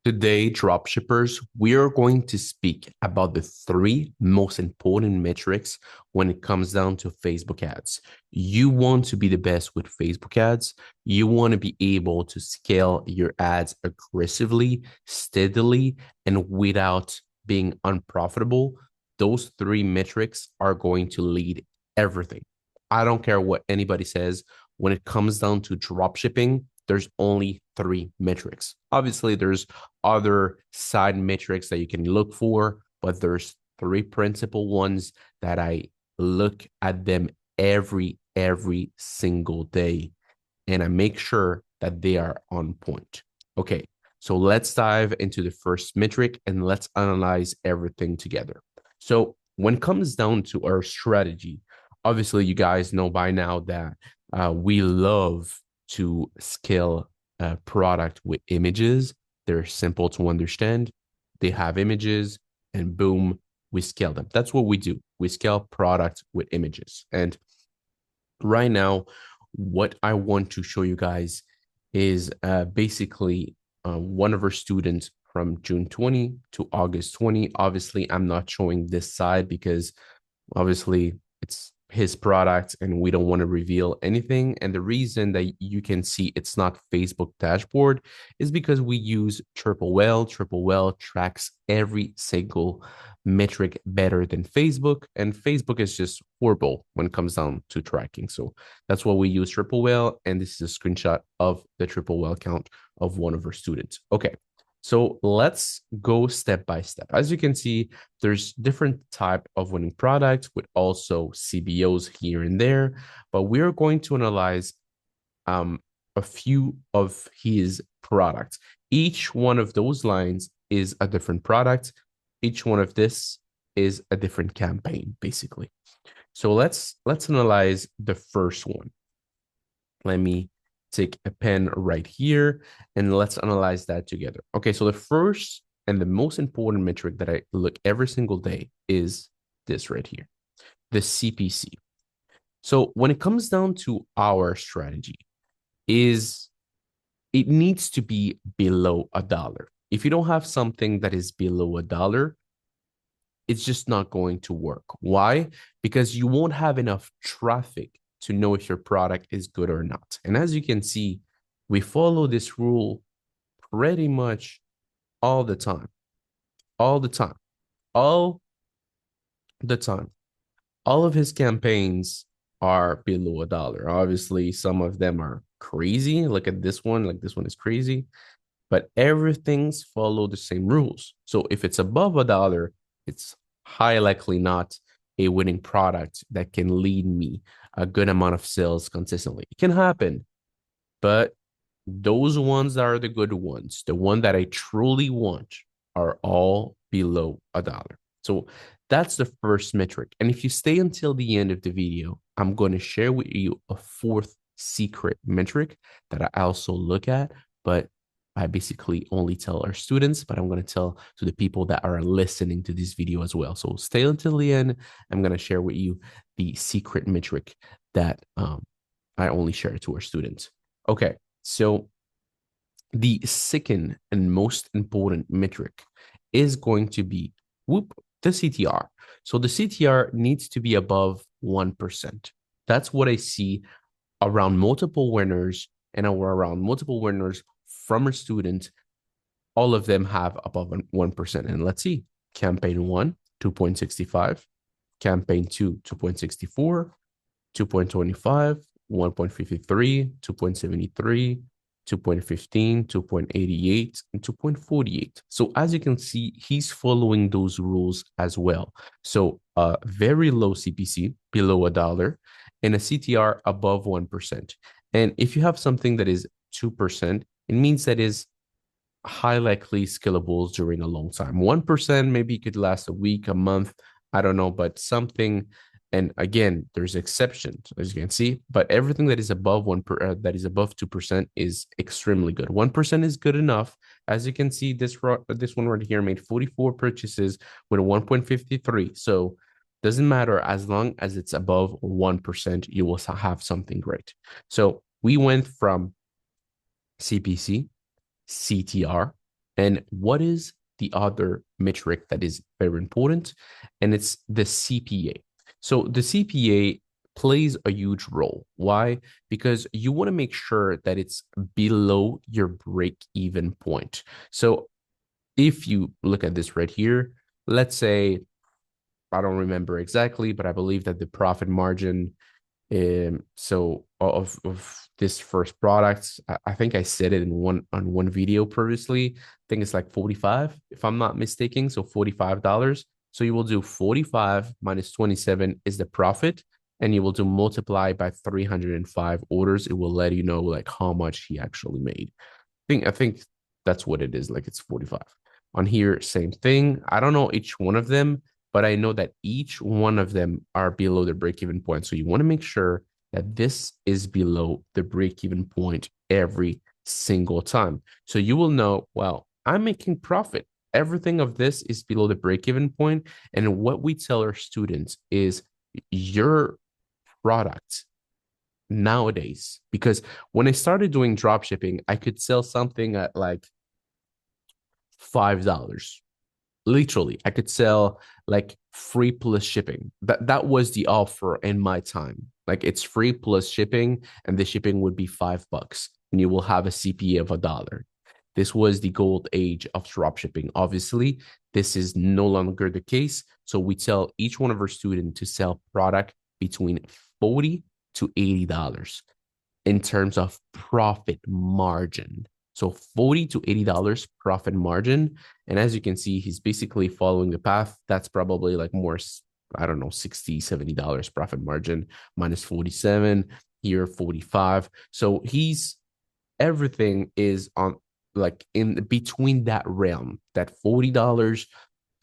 Today, dropshippers, we are going to speak about the three most important metrics when it comes down to Facebook ads. You want to be the best with Facebook ads. You want to be able to scale your ads aggressively, steadily, and without being unprofitable. Those three metrics are going to lead everything. I don't care what anybody says. When it comes down to dropshipping, there's only three metrics. Obviously, there's other side metrics that you can look for, but there's three principal ones that I look at them every single day, and I make sure that they are on point. Okay, so let's dive into the first metric and let's analyze everything together. So when it comes down to our strategy, obviously you guys know by now that we love to scale a product with images. They're simple to understand. They have images, and boom, we scale them. That's what we do. We scale product with images. And right now, what I want to show you guys is basically one of our students from June 20 to August 20. Obviously, I'm not showing this side because obviously it's his product and we don't want to reveal anything. And the reason that you can see it's not Facebook dashboard is because we use TripleWhale. TripleWhale tracks every single metric better than Facebook, and Facebook is just horrible when it comes down to tracking. So that's why we use TripleWhale, and this is a screenshot of the TripleWhale account of one of our students. Okay, so let's go step by step. As you can see, there's different type of winning products with also CBOs here and there, but we're going to analyze a few of his products. Each one of those lines is a different product. Each one of this is a different campaign, basically. So let's analyze the first one. Let me take a pen right here and let's analyze that together. Okay, so the first and the most important metric that I look every single day is this right here, the CPC. So when it comes down to our strategy, is it needs to be below $1. If you don't have something that is below $1, it's just not going to work. Why? Because you won't have enough traffic to know if your product is good or not. And as you can see, we follow this rule pretty much all the time, all the time, all the time. All of his campaigns are below $1. Obviously, some of them are crazy. Look at this one, like this one is crazy, but everything's follow the same rules. So if it's above $1, it's high likely not a winning product that can lead me a good amount of sales consistently. It can happen, but those ones are the good ones. The one that I truly want are all below $1. So that's the first metric. And if you stay until the end of the video, I'm going to share with you a fourth secret metric that I also look at, but I basically only tell our students, but I'm going to tell to the people that are listening to this video as well. So stay until the end. I'm going to share with you the secret metric that I only share to our students. Okay, so the second and most important metric is going to be the CTR. So the CTR needs to be above 1%. That's what I see around multiple winners and around multiple winners from our students. All of them have above 1%. And let's see, campaign 1, 2.65, campaign 2, 2.64, 2.25, 1.53, 2.73, 2.15, 2.88, and 2.48. So as you can see, he's following those rules as well. So very low CPC, below $1, and a CTR above 1%. And if you have something that is 2%, it means that is high likely scalable during a long time. 1% maybe could last a week, a month, I don't know, but something. And again, there's exceptions, as you can see, but everything that is above that is above 2% is extremely good. 1% is good enough. As you can see, this one right here made 44 purchases with a 1.53. So doesn't matter, as long as it's above 1%, you will have something great. So we went from CPC, CTR, And what is the other metric that is very important? And it's the CPA. So the CPA plays a huge role. Why? Because you want to make sure that it's below your break even point. So if you look at this right here, let's say, I don't remember exactly, but I believe that the profit margin so of this first product, I think I said it in one video previously. I think it's like 45, if I'm not mistaken. So $45. So you will do 45 minus 27 is the profit, and you will do multiply by 305 orders. It will let you know like how much he actually made. I think that's what it is. Like it's 45. On here, same thing. I don't know each one of them, but I know that each one of them are below the break-even point. So you want to make sure that this is below the break-even point every single time. So you will know, well, I'm making profit. Everything of this is below the break-even point. And what we tell our students is your product nowadays, because when I started doing drop shipping, I could sell something at like $5. Literally, I could sell like free plus shipping. That was the offer in my time. Like it's free plus shipping, and the shipping would be $5, and you will have a CPA of $1. This was the gold age of drop shipping. Obviously, this is no longer the case. So we tell each one of our students to sell product between $40 to $80 in terms of profit margin. So $40 to $80 profit margin. And as you can see, he's basically following the path. That's probably like more, I don't know, $60, $70 profit margin minus 47, here 45. So he's everything is on like in between that realm, that $40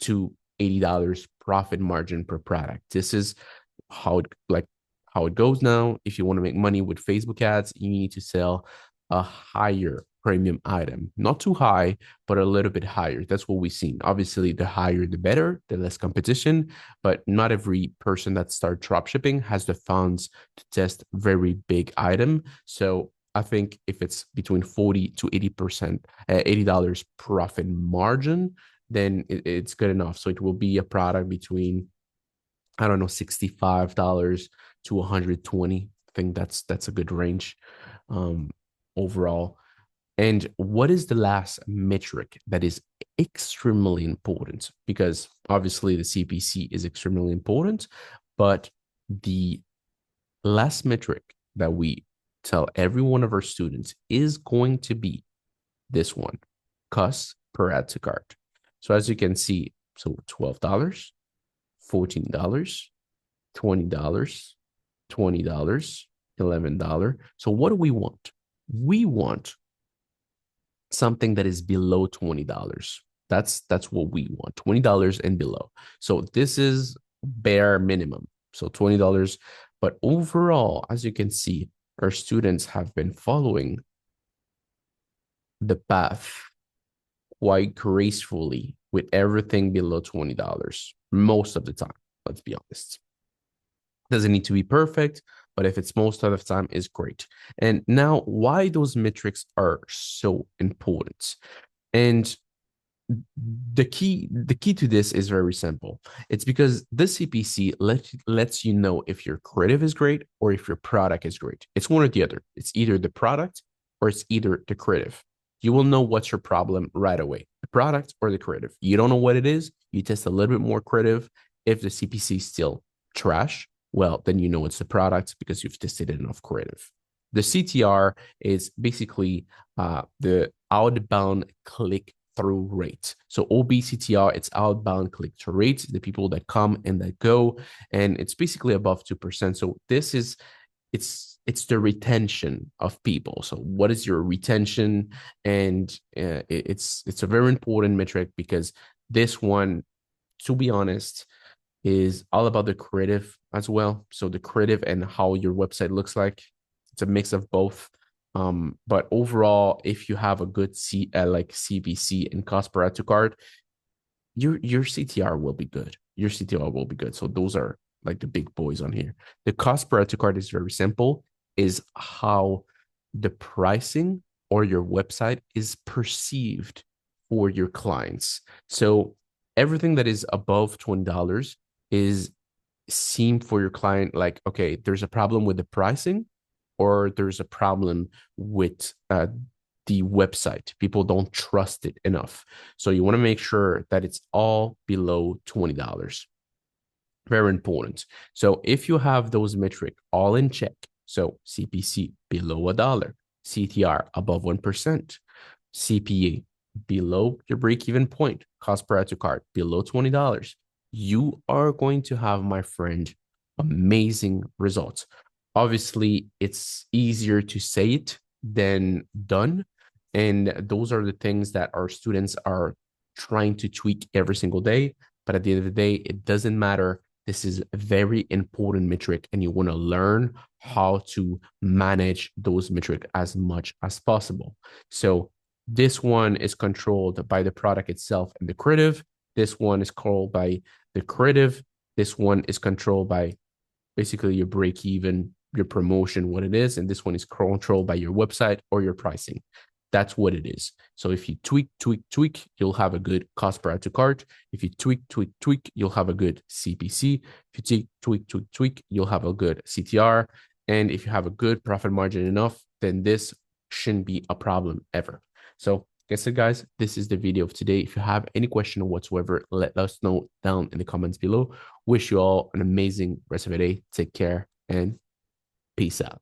to $80 profit margin per product. This is how it like how it goes now. If you want to make money with Facebook ads, you need to sell a higher premium item, not too high, but a little bit higher. That's what we've seen. Obviously, the higher the better, the less competition, but not every person that starts drop shipping has the funds to test very big item. So I think if it's between 40 to 80%, $80 profit margin, then it's good enough. So it will be a product between, I don't know, $65 to 120. I think that's a good range overall. And what is the last metric that is extremely important? Because obviously the CPC is extremely important, but the last metric that we tell every one of our students is going to be this one, cost per add to cart. So as you can see, so $12, $14, $20, $20, $11. So what do we want? We want something that is below $20. That's what we want, $20 and below. So this is bare minimum. So $20. But overall, as you can see, our students have been following the path quite gracefully with everything below $20 most of the time. Let's be honest. Doesn't need to be perfect, but if it's most of the time, is great. And now, why those metrics are so important? And the key to this is very simple. It's because this CPC lets you know if your creative is great or if your product is great. It's one or the other. It's either the product or it's either the creative. You will know what's your problem right away, the product or the creative. You don't know what it is, you test a little bit more creative. If the CPC is still trash, well, then you know it's the product because you've tested enough creative. The CTR is basically the outbound click through rate. So OBCTR, it's outbound click through rate, the people that come and that go, and it's basically above 2%. So this is it's the retention of people. So what is your retention? And it's a very important metric because this one, to be honest, is all about the creative as well. So the creative and how your website looks like. It's a mix of both. But overall, if you have a good like CPC and cost per add to cart, your CTR will be good. Your CTR will be good. So those are like the big boys on here. The cost per add to cart is very simple, is how the pricing or your website is perceived for your clients. So everything that is above $20 is seem for your client like, okay, there's a problem with the pricing, or there's a problem with the website. People don't trust it enough. So you want to make sure that it's all below $20. Very important. So if you have those metrics all in check, so CPC below $1, CTR above 1%, CPA below your break-even point, cost per add to cart below $20, you are going to have, my friend, amazing results. Obviously, it's easier to say it than done. And those are the things that our students are trying to tweak every single day. But at the end of the day, it doesn't matter. This is a very important metric, and you want to learn how to manage those metrics as much as possible. So this one is controlled by the product itself and the creative. This one is controlled by the creative. This one is controlled by basically your break even, your promotion, what it is. And this one is controlled by your website or your pricing. That's what it is. So if you tweak, you'll have a good cost per add to cart. If you tweak, you'll have a good CPC. If you tweak, you'll have a good CTR. And if you have a good profit margin enough, then this shouldn't be a problem ever. So like I said, guys, this is the video of today. If you have any question whatsoever, let us know down in the comments below. Wish you all an amazing rest of the day. Take care and peace out.